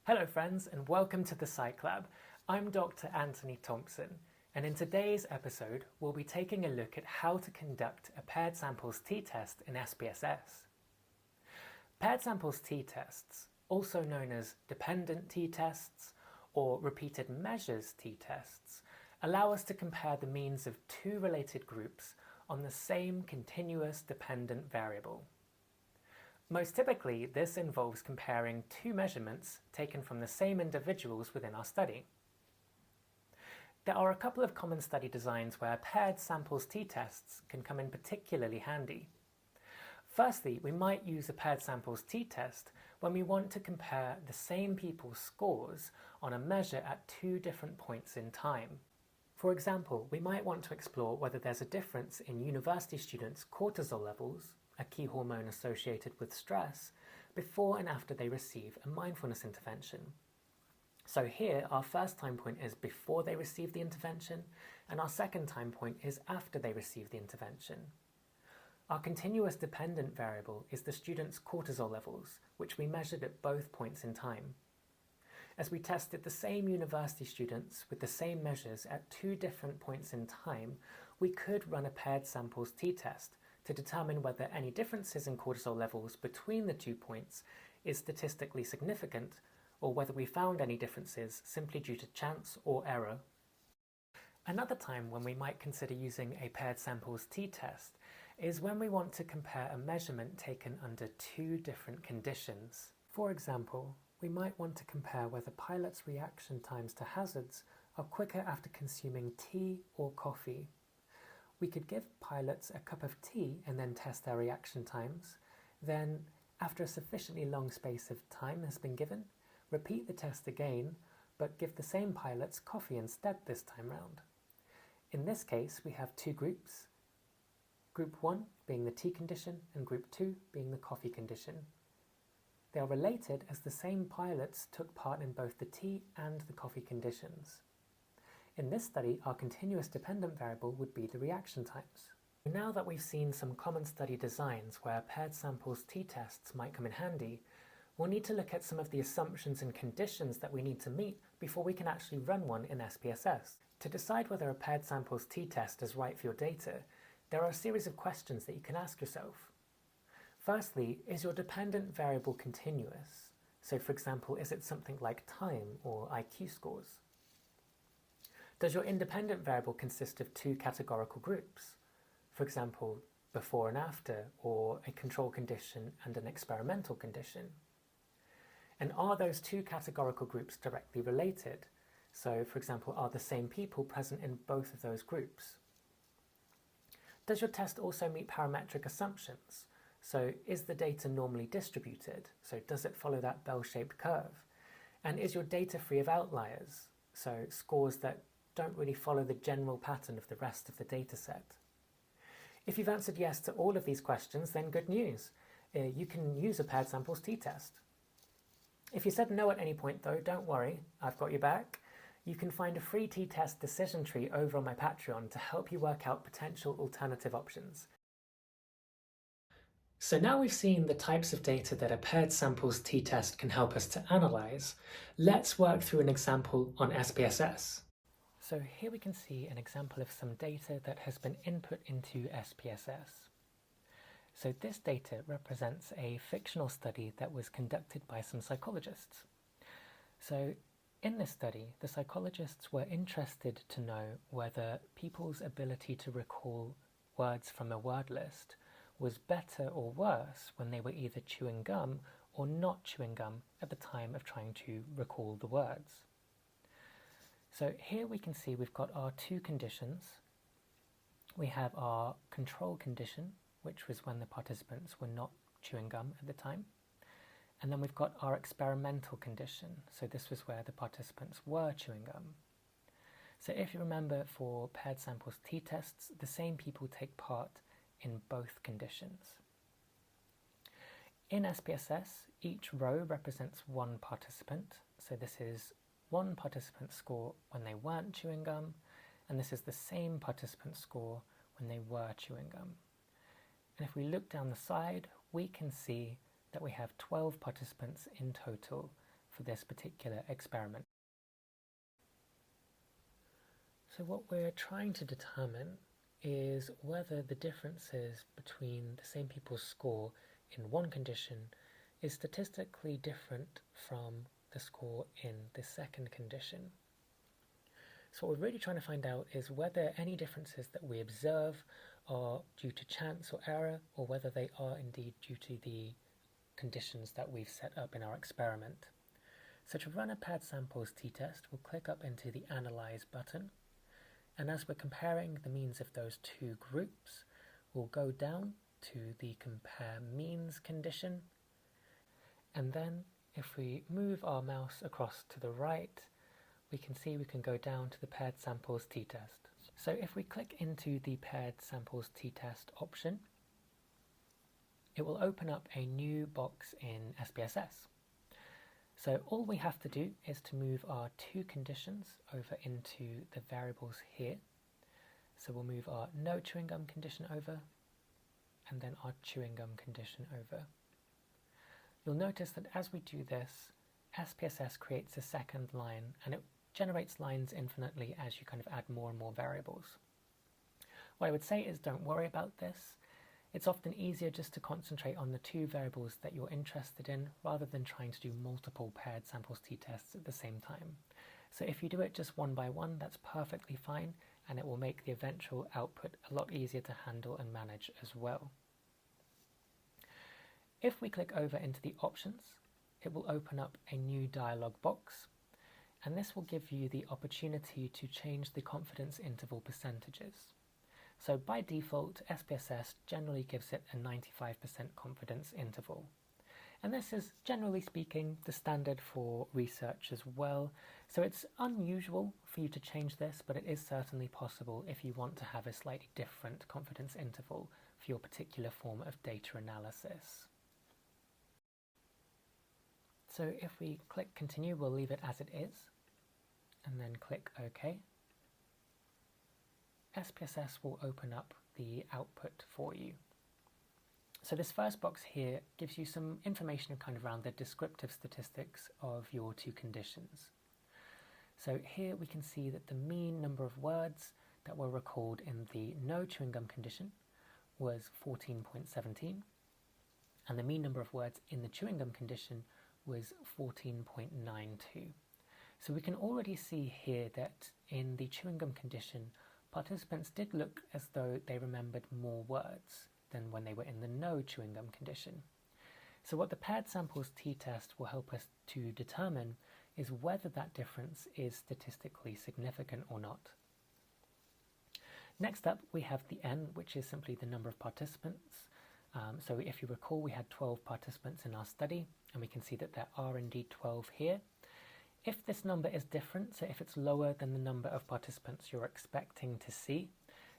Hello friends and welcome to the Psych Lab. I'm Dr. Anthony Thompson, and in today's episode we'll be taking a look at how to conduct a paired samples t-test in SPSS. Paired samples t-tests, also known as dependent t-tests or repeated measures t-tests, allow us to compare the means of two related groups on the same continuous dependent variable. Most typically, this involves comparing two measurements taken from the same individuals within our study. There are a couple of common study designs where paired samples t-tests can come in particularly handy. Firstly, we might use a paired samples t-test when we want to compare the same people's scores on a measure at two different points in time. For example, we might want to explore whether there's a difference in university students' cortisol levels, a key hormone associated with stress, before and after they receive a mindfulness intervention. So here our first time point is before they receive the intervention, and our second time point is after they receive the intervention. Our continuous dependent variable is the student's cortisol levels, which we measured at both points in time. As we tested the same university students with the same measures at two different points in time, we could run a paired samples t-test to determine whether any differences in cortisol levels between the 2 points is statistically significant, or whether we found any differences simply due to chance or error. Another time when we might consider using a paired samples t-test is when we want to compare a measurement taken under two different conditions. For example, we might want to compare whether pilots' reaction times to hazards are quicker after consuming tea or coffee. We could give pilots a cup of tea and then test their reaction times. Then, after a sufficiently long space of time has been given, repeat the test again, but give the same pilots coffee instead this time round. In this case, we have two groups, Group 1 being the tea condition and Group 2 being the coffee condition. They are related as the same pilots took part in both the tea and the coffee conditions. In this study, our continuous dependent variable would be the reaction times. Now that we've seen some common study designs where paired samples t-tests might come in handy, we'll need to look at some of the assumptions and conditions that we need to meet before we can actually run one in SPSS. To decide whether a paired samples t-test is right for your data, there are a series of questions that you can ask yourself. Firstly, is your dependent variable continuous? So for example, is it something like time or IQ scores? Does your independent variable consist of two categorical groups? For example, before and after, or a control condition and an experimental condition? And are those two categorical groups directly related? So, for example, are the same people present in both of those groups? Does your test also meet parametric assumptions? So, is the data normally distributed? So, does it follow that bell-shaped curve? And is your data free of outliers? So, scores that don't really follow the general pattern of the rest of the data set. If you've answered yes to all of these questions, then good news. You can use a paired samples t-test. If you said no at any point though, don't worry, I've got your back. You can find a free t-test decision tree over on my Patreon to help you work out potential alternative options. So now we've seen the types of data that a paired samples t-test can help us to analyse, let's work through an example on SPSS. So here we can see an example of some data that has been input into SPSS. So this data represents a fictional study that was conducted by some psychologists. So in this study, the psychologists were interested to know whether people's ability to recall words from a word list was better or worse when they were either chewing gum or not chewing gum at the time of trying to recall the words. So here we can see we've got our two conditions. We have our control condition, which was when the participants were not chewing gum at the time. And then we've got our experimental condition. So this was where the participants were chewing gum. So if you remember, for paired samples t-tests, the same people take part in both conditions. In SPSS, each row represents one participant. So this is one participant score when they weren't chewing gum, and this is the same participant score when they were chewing gum. And if we look down the side, we can see that we have 12 participants in total for this particular experiment. So what we're trying to determine is whether the differences between the same people's score in one condition is statistically different from the score in the second condition. So what we're really trying to find out is whether any differences that we observe are due to chance or error, or whether they are indeed due to the conditions that we've set up in our experiment. So to run a paired samples t-test, we'll click up into the Analyze button, and as we're comparing the means of those two groups, we'll go down to the Compare Means condition, and then if we move our mouse across to the right, we can see we can go down to the Paired Samples t-test. So if we click into the Paired Samples t-test option, it will open up a new box in SPSS. So all we have to do is to move our two conditions over into the variables here. So we'll move our no chewing gum condition over, and then our chewing gum condition over. You'll notice that as we do this, SPSS creates a second line, and it generates lines infinitely as you kind of add more and more variables. What I would say is don't worry about this. It's often easier just to concentrate on the two variables that you're interested in rather than trying to do multiple paired samples t-tests at the same time. So if you do it just one by one, that's perfectly fine, and it will make the eventual output a lot easier to handle and manage as well. If we click over into the options, it will open up a new dialog box, and this will give you the opportunity to change the confidence interval percentages. So by default, SPSS generally gives it a 95% confidence interval. And this is, generally speaking, the standard for research as well. So it's unusual for you to change this, but it is certainly possible if you want to have a slightly different confidence interval for your particular form of data analysis. So if we click continue, we'll leave it as it is, and then click OK. SPSS will open up the output for you. So this first box here gives you some information kind of around the descriptive statistics of your two conditions. So here we can see that the mean number of words that were recalled in the no chewing gum condition was 14.17, and the mean number of words in the chewing gum condition was 14.92. So we can already see here that in the chewing gum condition, participants did look as though they remembered more words than when they were in the no chewing gum condition. So what the paired samples t-test will help us to determine is whether that difference is statistically significant or not. Next up, we have the n, which is simply the number of participants. So if you recall, we had 12 participants in our study, and we can see that there are indeed 12 here. If this number is different, so if it's lower than the number of participants you're expecting to see,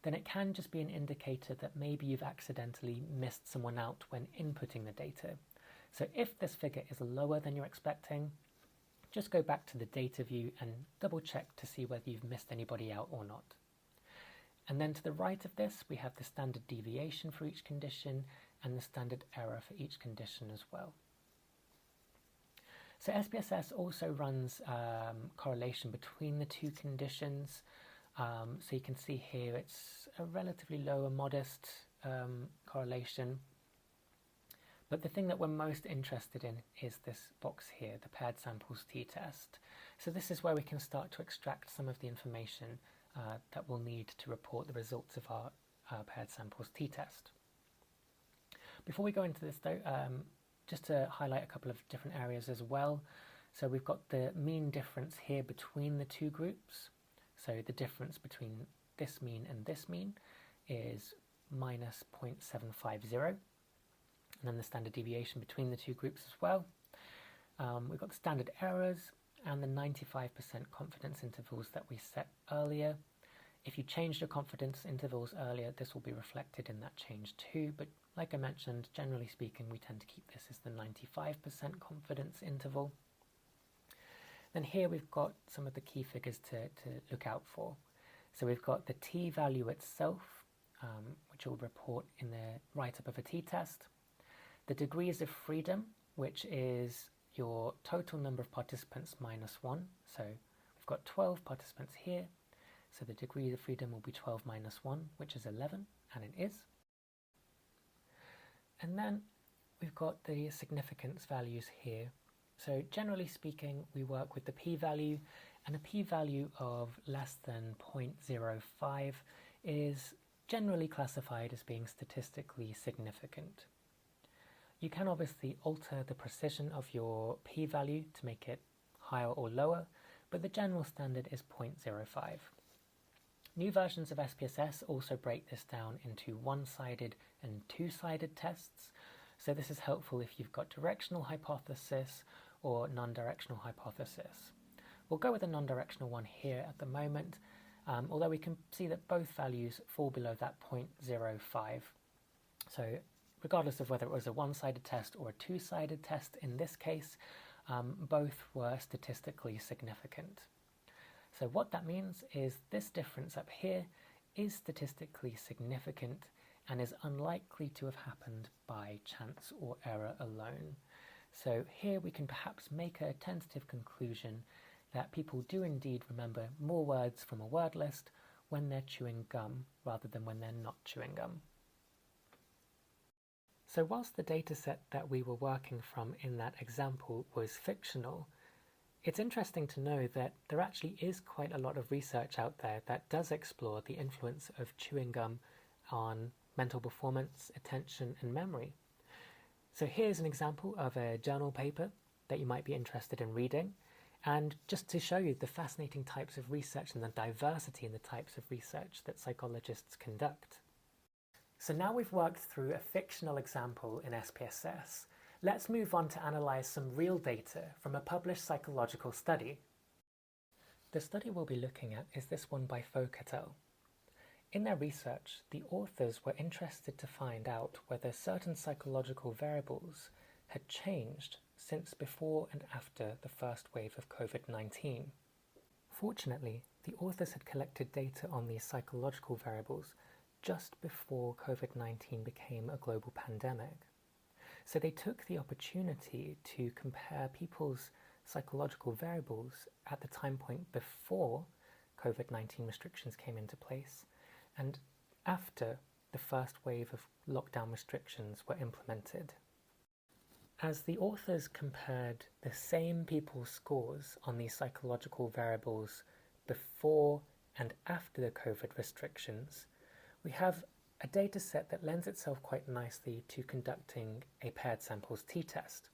then it can just be an indicator that maybe you've accidentally missed someone out when inputting the data. So if this figure is lower than you're expecting, just go back to the data view and double check to see whether you've missed anybody out or not. And then to the right of this, we have the standard deviation for each condition and the standard error for each condition as well. So SPSS also runs correlation between the two conditions. So you can see here it's a relatively low and modest correlation. But the thing that we're most interested in is this box here, the paired samples t-test. So this is where we can start to extract some of the information that we'll need to report the results of our paired samples t-test. Before we go into this though, just to highlight a couple of different areas as well. So we've got the mean difference here between the two groups. So the difference between this mean and this mean is minus 0.750. And then the standard deviation between the two groups as well. We've got the standard errors and the 95% confidence intervals that we set earlier. If you changed your confidence intervals earlier, this will be reflected in that change too, but like I mentioned, generally speaking, we tend to keep this as the 95% confidence interval. Then here we've got some of the key figures to look out for. So we've got the t-value itself, which will report in the write-up of a t-test. The degrees of freedom, which is your total number of participants minus 1. So we've got 12 participants here, so the degree of freedom will be 12 minus 1, which is 11, and it is. And then we've got the significance values here. So generally speaking, we work with the p-value, and a p-value of less than 0.05 is generally classified as being statistically significant. You can obviously alter the precision of your p-value to make it higher or lower, but the general standard is 0.05. New versions of SPSS also break this down into one-sided and two-sided tests, so this is helpful if you've got directional hypothesis or non-directional hypothesis. We'll go with a non-directional one here at the moment, although we can see that both values fall below that 0.05. So regardless of whether it was a one-sided test or a two-sided test in this case, both were statistically significant. So what that means is this difference up here is statistically significant and is unlikely to have happened by chance or error alone. So here we can perhaps make a tentative conclusion that people do indeed remember more words from a word list when they're chewing gum rather than when they're not chewing gum. So whilst the dataset that we were working from in that example was fictional, it's interesting to know that there actually is quite a lot of research out there that does explore the influence of chewing gum on mental performance, attention, and memory. So here's an example of a journal paper that you might be interested in reading, and just to show you the fascinating types of research and the diversity in the types of research that psychologists conduct. So now we've worked through a fictional example in SPSS, let's move on to analyse some real data from a published psychological study. The study we'll be looking at is this one by Folk et al. In their research, the authors were interested to find out whether certain psychological variables had changed since before and after the first wave of COVID-19. Fortunately, the authors had collected data on these psychological variables just before COVID-19 became a global pandemic. So they took the opportunity to compare people's psychological variables at the time point before COVID-19 restrictions came into place and after the first wave of lockdown restrictions were implemented. As the authors compared the same people's scores on these psychological variables before and after the COVID restrictions, we have a data set that lends itself quite nicely to conducting a paired samples t-test,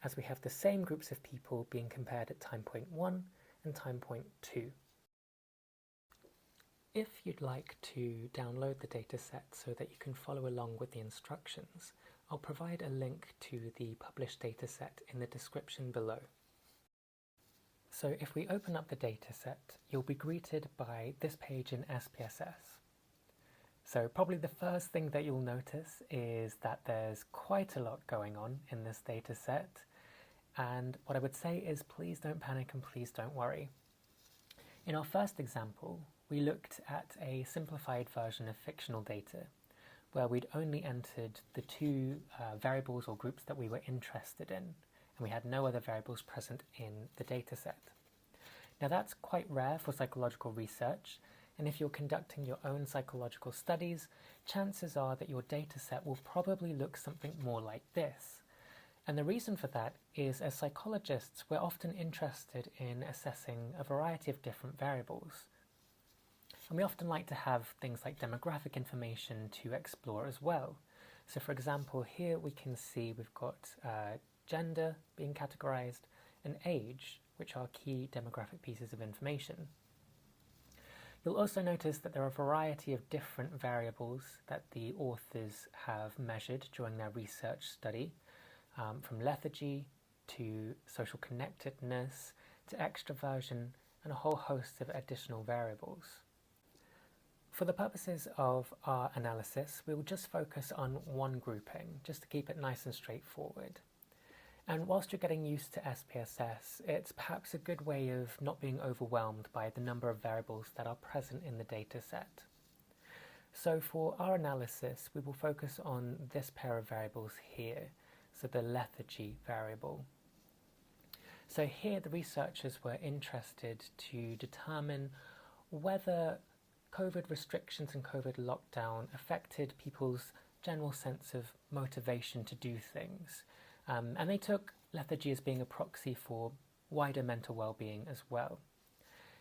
as we have the same groups of people being compared at time point 1 and time point 2. If you'd like to download the dataset so that you can follow along with the instructions, I'll provide a link to the published dataset in the description below. So if we open up the dataset, you'll be greeted by this page in SPSS. So probably the first thing that you'll notice is that there's quite a lot going on in this dataset, and what I would say is please don't panic and please don't worry. In our first example, we looked at a simplified version of fictional data, where we'd only entered the two variables or groups that we were interested in, and we had no other variables present in the dataset. Now that's quite rare for psychological research, and if you're conducting your own psychological studies, chances are that your dataset will probably look something more like this. And the reason for that is, as psychologists, we're often interested in assessing a variety of different variables. And we often like to have things like demographic information to explore as well. So for example, here we can see we've got gender being categorized and age, which are key demographic pieces of information. You'll also notice that there are a variety of different variables that the authors have measured during their research study, from lethargy to social connectedness to extroversion and a whole host of additional variables. For the purposes of our analysis, we will just focus on one grouping, just to keep it nice and straightforward. And whilst you're getting used to SPSS, it's perhaps a good way of not being overwhelmed by the number of variables that are present in the dataset. So for our analysis, we will focus on this pair of variables here, so the lethargy variable. So here the researchers were interested to determine whether COVID restrictions and COVID lockdown affected people's general sense of motivation to do things. And they took lethargy as being a proxy for wider mental well-being as well.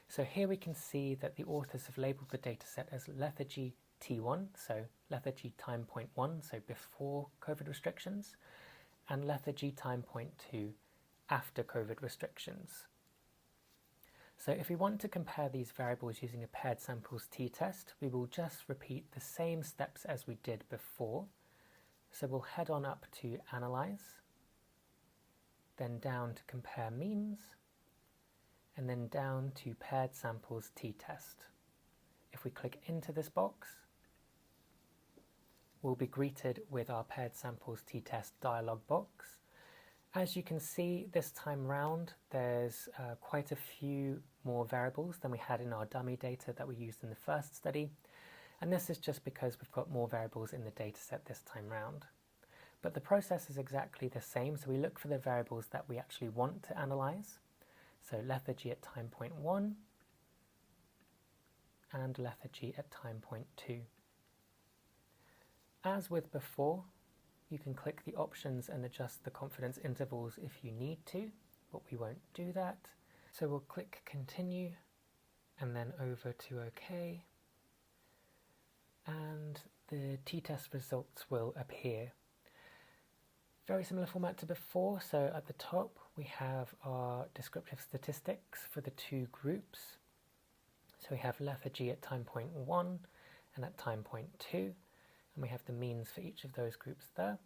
So here we can see that the authors have labelled the dataset as lethargy T1, so lethargy time point 1, so before COVID restrictions, and lethargy time point 2, after COVID restrictions. So if we want to compare these variables using a paired samples t-test, we will just repeat the same steps as we did before. So we'll head on up to Analyze, then down to Compare Means, and then down to Paired Samples t-test. If we click into this box, we'll be greeted with our Paired Samples t-test dialog box. As you can see, this time round, there's quite a few more variables than we had in our dummy data that we used in the first study. And this is just because we've got more variables in the dataset this time round. But the process is exactly the same, so we look for the variables that we actually want to analyze. So lethargy at time point 1 and lethargy at time point 2. As with before, you can click the options and adjust the confidence intervals if you need to, but we won't do that. So we'll click Continue and then over to OK. And the t-test results will appear. Very similar format to before, so at the top we have our descriptive statistics for the two groups. So we have lethargy at time point 1 and at time point 2, and we have the means for each of those groups there.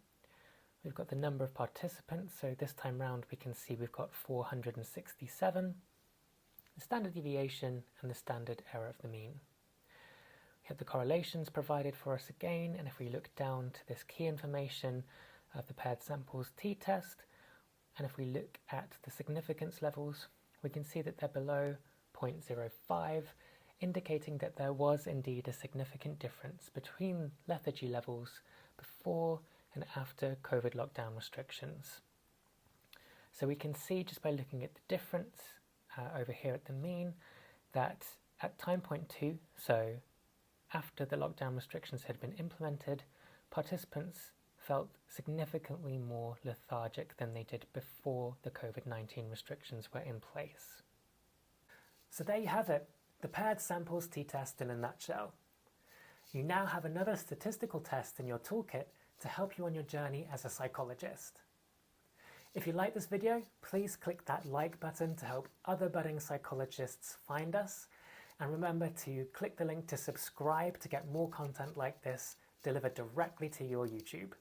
We've got the number of participants, so this time round we can see we've got 467, the standard deviation and the standard error of the mean. We have the correlations provided for us again, and if we look down to this key information of the paired samples t-test, and if we look at the significance levels, we can see that they're below 0.05, indicating that there was indeed a significant difference between lethargy levels before and after COVID lockdown restrictions. So we can see just by looking at the difference over here at the mean that at time point 2, so after the lockdown restrictions had been implemented, participants felt significantly more lethargic than they did before the COVID-19 restrictions were in place. So there you have it, the paired samples t-test in a nutshell. You now have another statistical test in your toolkit to help you on your journey as a psychologist. If you like this video, please click that like button to help other budding psychologists find us, and remember to click the link to subscribe to get more content like this delivered directly to your YouTube.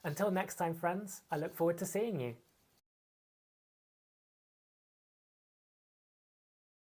Until next time, friends, I look forward to seeing you.